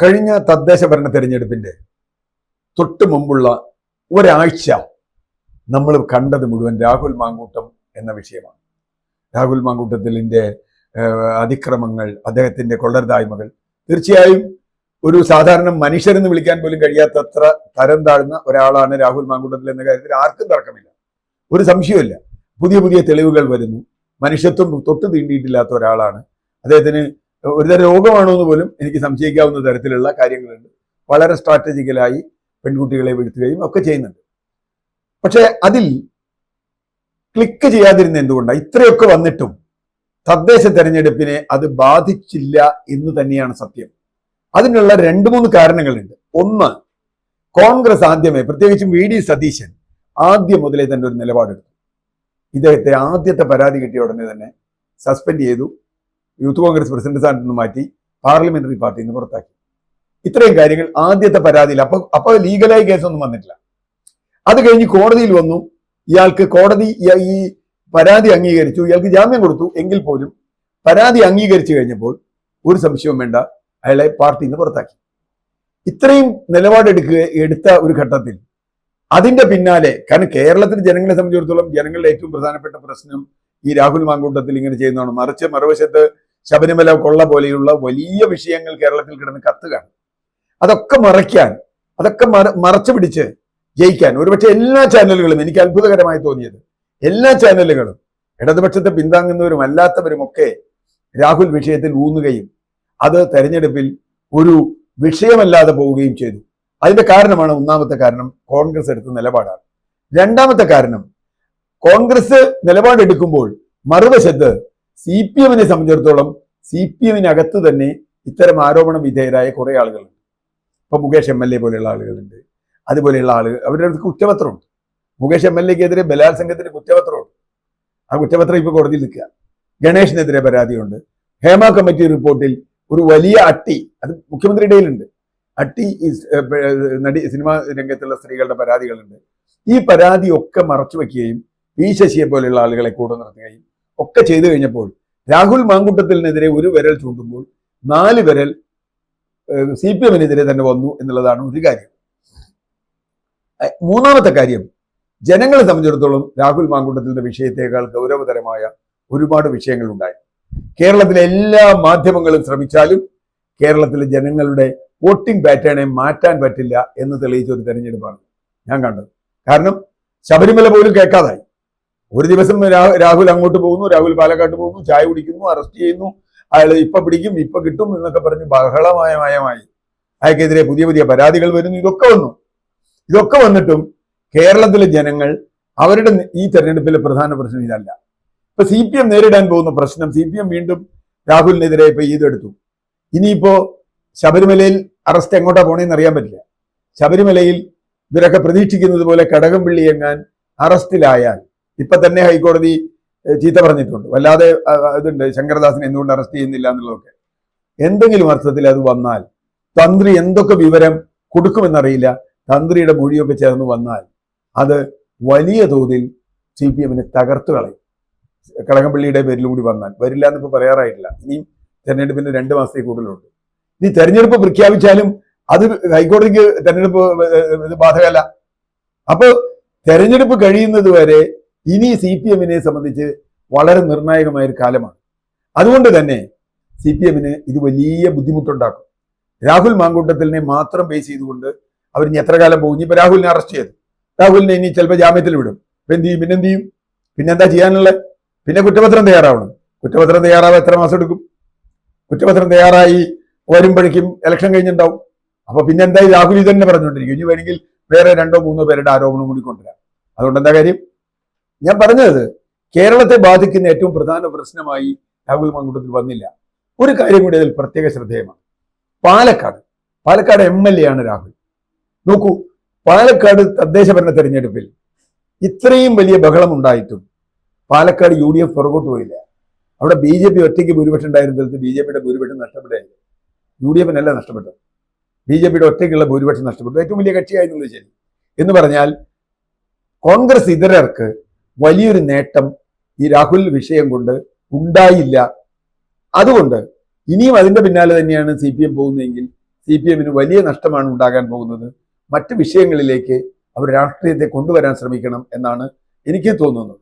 കഴിഞ്ഞ തദ്ദേശ ഭരണ തെരഞ്ഞെടുപ്പിന്റെ തൊട്ട് മുമ്പുള്ള ഒരാഴ്ച നമ്മൾ കണ്ടത് മുഴുവൻ രാഹുൽ മാങ്കൂട്ടം എന്ന വിഷയമാണ്. രാഹുൽ മാങ്കൂട്ടത്തിലിന്റെ അതിക്രമങ്ങൾ, അദ്ദേഹത്തിന്റെ കൊള്ളരുതായ്മകൾ, തീർച്ചയായും ഒരു സാധാരണ മനുഷ്യരെന്ന് വിളിക്കാൻ പോലും കഴിയാത്തത്ര തരം താഴ്ന്ന ഒരാളാണ് രാഹുൽ മാങ്കൂട്ടത്തിൽ എന്ന കാര്യത്തിൽ ആർക്കും തർക്കമില്ല, ഒരു സംശയമില്ല. പുതിയ പുതിയ തെളിവുകൾ വരുന്നു. മനുഷ്യത്വം തൊട്ട് തീണ്ടിയിട്ടില്ലാത്ത ഒരാളാണ്. അദ്ദേഹത്തിന് ഒരുതരം രോഗമാണോ എന്ന് പോലും എനിക്ക് സംശയിക്കാവുന്ന തരത്തിലുള്ള കാര്യങ്ങളുണ്ട്. വളരെ സ്ട്രാറ്റജിക്കലായി പെൺകുട്ടികളെ വീഴ്ത്തുകയും ഒക്കെ ചെയ്യുന്നുണ്ട്. പക്ഷെ അതിൽ ക്ലിക്ക് ചെയ്യാതിരുന്ന എന്തുകൊണ്ടാണ്? ഇത്രയൊക്കെ വന്നിട്ടും തദ്ദേശ തെരഞ്ഞെടുപ്പിനെ അത് ബാധിച്ചില്ല എന്ന് തന്നെയാണ് സത്യം. അതിനുള്ള 2-3 കാരണങ്ങളുണ്ട്. ഒന്ന്, കോൺഗ്രസ് ആദ്യമേ, പ്രത്യേകിച്ചും VD സതീശൻ ആദ്യം മുതലേ തന്നെ ഒരു നിലപാടെടുത്തു. ഇദ്ദേഹത്തെ ആദ്യത്തെ പരാതി കിട്ടിയ ഉടനെ തന്നെ സസ്പെൻഡ് ചെയ്തു, യൂത്ത് കോൺഗ്രസ് പ്രസിഡന്റ് സ്ഥാനത്ത് നിന്ന് മാറ്റി, പാർലമെന്ററി പാർട്ടിയിൽ നിന്ന് പുറത്താക്കി. ഇത്രയും കാര്യങ്ങൾ ആദ്യത്തെ പരാതിയിൽ. അപ്പൊ ലീഗലായി കേസൊന്നും വന്നിട്ടില്ല. അത് കഴിഞ്ഞ് കോടതിയിൽ വന്നു. ഇയാൾക്ക് കോടതി ഈ പരാതി അംഗീകരിച്ചു, ഇയാൾക്ക് ജാമ്യം കൊടുത്തു. എങ്കിൽ പോലും പരാതി അംഗീകരിച്ചു കഴിഞ്ഞപ്പോൾ ഒരു സംശയവും വേണ്ട, അയാളെ പാർട്ടിയിൽ നിന്ന് പുറത്താക്കി. ഇത്രയും എടുത്ത ഒരു ഘട്ടത്തിൽ അതിന്റെ പിന്നാലെ, കാരണം കേരളത്തിൽ ജനങ്ങളെ സംബന്ധിച്ചിടത്തോളം ജനങ്ങളുടെ ഏറ്റവും പ്രധാനപ്പെട്ട പ്രശ്നം ഈ രാഹുൽ മാങ്കൂട്ടത്തിൽ ഇങ്ങനെ ചെയ്യുന്നതാണ്. മറുവശത്ത് ശബരിമല കൊള്ള പോലെയുള്ള വലിയ വിഷയങ്ങൾ കേരളത്തിൽ കിടന്ന് കത്തുകയാണ്. അതൊക്കെ മറയ്ക്കാൻ, അതൊക്കെ മറച്ചു പിടിച്ച് ജയിക്കാൻ ഒരുപക്ഷെ എല്ലാ ചാനലുകളും, എനിക്ക് അത്ഭുതകരമായി തോന്നിയത്, എല്ലാ ചാനലുകളും ഇടതുപക്ഷത്തെ പിന്താങ്ങുന്നവരും അല്ലാത്തവരും ഒക്കെ രാഹുൽ വിഷയത്തിൽ ഊന്നുകയും അത് തെരഞ്ഞെടുപ്പിൽ ഒരു വിഷയമല്ലാതെ പോവുകയും ചെയ്തു. അതിന്റെ കാരണമാണ്, ഒന്നാമത്തെ കാരണം കോൺഗ്രസ് എടുത്ത നിലപാടാണ്. രണ്ടാമത്തെ കാരണം, കോൺഗ്രസ് നിലപാടെടുക്കുമ്പോൾ മറുവശത്ത് CPM-നെ സംബന്ധിച്ചിടത്തോളം CPM-നകത്ത് തന്നെ ഇത്തരം ആരോപണ വിധേയരായ കുറെ ആളുകളുണ്ട്. ഇപ്പൊ മുകേഷ് MLA പോലെയുള്ള ആളുകളുണ്ട്. അതുപോലെയുള്ള ആളുകൾ, അവരുടെ അടുത്ത് കുറ്റപത്രമുണ്ട്. മുകേഷ് MLA-ക്കെതിരെ ബലാത്സംഗത്തിന് കുറ്റപത്രമുണ്ട്. ആ കുറ്റപത്രം ഇപ്പൊ കോടതിയിൽ നിൽക്കുക. ഗണേഷിനെതിരെ പരാതിയുണ്ട്. ഹേമ കമ്മിറ്റി റിപ്പോർട്ടിൽ ഒരു വലിയ അട്ടി, അത് മുഖ്യമന്ത്രിയുടെ കയ്യിലുണ്ട്. അട്ടി സിനിമാ രംഗത്തുള്ള സ്ത്രീകളുടെ പരാതികളുണ്ട്. ഈ പരാതി ഒക്കെ മറച്ചു വെക്കുകയും ശശിയെ പോലെയുള്ള ആളുകളെ കൂടെ നിർത്തുകയും ഒക്കെ ചെയ്തു കഴിഞ്ഞപ്പോൾ രാഹുൽ മാങ്കൂട്ടത്തിനെതിരെ ഒരു വിരൽ ചൂണ്ടുമ്പോൾ 4 വിരൽ CPM-നെതിരെ തന്നെ വന്നു എന്നുള്ളതാണ് ഒരു കാര്യം. മൂന്നാമത്തെ കാര്യം, ജനങ്ങളെ സംബന്ധിച്ചിടത്തോളം രാഹുൽ മാങ്കൂട്ടത്തിന്റെ വിഷയത്തേക്കാൾ ഗൗരവതരമായ ഒരുപാട് വിഷയങ്ങൾ ഉണ്ടായി. കേരളത്തിലെ എല്ലാ മാധ്യമങ്ങളും ശ്രമിച്ചാലും കേരളത്തിലെ ജനങ്ങളുടെ വോട്ടിംഗ് പാറ്റേണെ മാറ്റാൻ പറ്റില്ല എന്ന് തെളിയിച്ച ഒരു തെരഞ്ഞെടുപ്പാണ് ഞാൻ കണ്ടത്. കാരണം ശബരിമല പോലും കേൾക്കാതായി. ഒരു ദിവസം രാഹുൽ അങ്ങോട്ട് പോകുന്നു, രാഹുൽ പാലക്കാട്ട് പോകുന്നു, ചായ കുടിക്കുന്നു, അറസ്റ്റ് ചെയ്യുന്നു, അയാൾ ഇപ്പൊ പിടിക്കും, ഇപ്പൊ കിട്ടും എന്നൊക്കെ പറഞ്ഞ് ബഹളമയമായി അയാൾക്കെതിരെ പുതിയ പുതിയ പരാതികൾ വരുന്നു. ഇതൊക്കെ വന്നിട്ടും കേരളത്തിലെ ജനങ്ങൾ അവരുടെ ഈ തെരഞ്ഞെടുപ്പിലെ പ്രധാന പ്രശ്നം ഇതല്ല. ഇപ്പൊ CPM നേരിടാൻ പോകുന്ന പ്രശ്നം, CPM വീണ്ടും രാഹുലിനെതിരെ ഇപ്പൊ ഇതെടുത്തു. ഇനിയിപ്പോ ശബരിമലയിൽ അറസ്റ്റ് എങ്ങോട്ടാ പോണേന്ന് അറിയാൻ പറ്റില്ല. ശബരിമലയിൽ ഇവരൊക്കെ പ്രതീക്ഷിക്കുന്നത് പോലെ കടകംപള്ളി എങ്ങാൻ അറസ്റ്റിലായാൽ, ഇപ്പൊ തന്നെ ഹൈക്കോടതി ചീത്ത പറഞ്ഞിട്ടുണ്ട്, വല്ലാതെ ഇതുണ്ട്, ശങ്കരദാസിനെ എന്തുകൊണ്ട് അറസ്റ്റ് ചെയ്യുന്നില്ല എന്നുള്ളതൊക്കെ. എന്തെങ്കിലും അർത്ഥത്തിൽ അത് വന്നാൽ, തന്ത്രി എന്തൊക്കെ വിവരം കൊടുക്കുമെന്നറിയില്ല, തന്ത്രിയുടെ മൊഴിയൊക്കെ ചേർന്ന് വന്നാൽ അത് വലിയ തോതിൽ CPM-നെ തകർത്തു കളയും. കടകംപള്ളിയുടെ പേരിൽ കൂടി വന്നാൽ, വരില്ല എന്നിപ്പോ പറയാറായിട്ടില്ല, ഇനിയും തെരഞ്ഞെടുപ്പിന് 2 മാസത്തിൽ കൂടുതലുണ്ട്. ഈ തെരഞ്ഞെടുപ്പ് പ്രഖ്യാപിച്ചാലും അത് ഹൈക്കോടതിക്ക് തെരഞ്ഞെടുപ്പ് ഇത് ബാധകമല്ല. അപ്പൊ തെരഞ്ഞെടുപ്പ് കഴിയുന്നത് വരെ ഇനി CPM-നെ സംബന്ധിച്ച് വളരെ നിർണായകമായ ഒരു കാലമാണ്. അതുകൊണ്ട് തന്നെ CPM-ന് ഇത് വലിയ ബുദ്ധിമുട്ടുണ്ടാക്കും. രാഹുൽ മാങ്കൂട്ടത്തിനെ മാത്രം ബേസ് ചെയ്തുകൊണ്ട് അവർ ഇനി എത്ര കാലം പോകും? ഇനിയിപ്പോ രാഹുലിനെ അറസ്റ്റ് ചെയ്തു, രാഹുലിനെ ഇനി ചിലപ്പോൾ ജാമ്യത്തിൽ വിടും. ഇപ്പൊ എന്ത് ചെയ്യും? പിന്നെന്താ ചെയ്യാനുള്ളത്? പിന്നെ കുറ്റപത്രം തയ്യാറാവണം. കുറ്റപത്രം തയ്യാറാവാൻ എത്ര മാസം എടുക്കും? കുറ്റപത്രം തയ്യാറായി വരുമ്പോഴേക്കും ഇലക്ഷൻ കഴിഞ്ഞിട്ടുണ്ടാവും. അപ്പൊ പിന്നെ എന്തായി? രാഹുൽ ഇത് തന്നെ പറഞ്ഞുകൊണ്ടിരിക്കും. ഇനി വേണമെങ്കിൽ വേറെ 2-3 പേരുടെ ആരോപണം കൂടി കൊണ്ടുവരാം. അതുകൊണ്ട് എന്താ കാര്യം? ഞാൻ പറഞ്ഞത്, കേരളത്തെ ബാധിക്കുന്ന ഏറ്റവും പ്രധാന പ്രശ്നമായി രാഹുൽ മാങ്കൂട്ടത്തിൽ വന്നില്ല. ഒരു കാര്യം കൂടി അതിൽ പ്രത്യേക ശ്രദ്ധേയമാണ്. പാലക്കാട് MLA ആണ് രാഹുൽ. നോക്കൂ, പാലക്കാട് തദ്ദേശ ഭരണ തെരഞ്ഞെടുപ്പിൽ ഇത്രയും വലിയ ബഹളം ഉണ്ടായിട്ടും പാലക്കാട് UDF പുറകോട്ട് പോയില്ല. അവിടെ BJP ഒറ്റയ്ക്ക് ഭൂരിപക്ഷം ഉണ്ടായിരുന്ന BJP-യുടെ ഭൂരിപക്ഷം നഷ്ടപ്പെട്ടില്ല. UDF-നല്ല നഷ്ടപ്പെട്ടത്, BJP-യുടെ ഒറ്റയ്ക്കുള്ള ഭൂരിപക്ഷം നഷ്ടപ്പെട്ടു. ഏറ്റവും വലിയ കക്ഷിയായിരുന്നുള്ളത് ശരി എന്ന് പറഞ്ഞാൽ കോൺഗ്രസ് ഇതരർക്ക് വലിയൊരു നേട്ടം ഈ രാഹുൽ വിഷയം കൊണ്ട് ഉണ്ടായില്ല. അതുകൊണ്ട് ഇനിയും അതിന്റെ പിന്നാലെ തന്നെയാണ് CPM പോകുന്നതെങ്കിൽ CPM വലിയ നഷ്ടമാണ് ഉണ്ടാകാൻ പോകുന്നത്. മറ്റ് വിഷയങ്ങളിലേക്ക് അവർ രാഷ്ട്രീയത്തെ കൊണ്ടുവരാൻ ശ്രമിക്കണം എന്നാണ് എനിക്ക് തോന്നുന്നത്.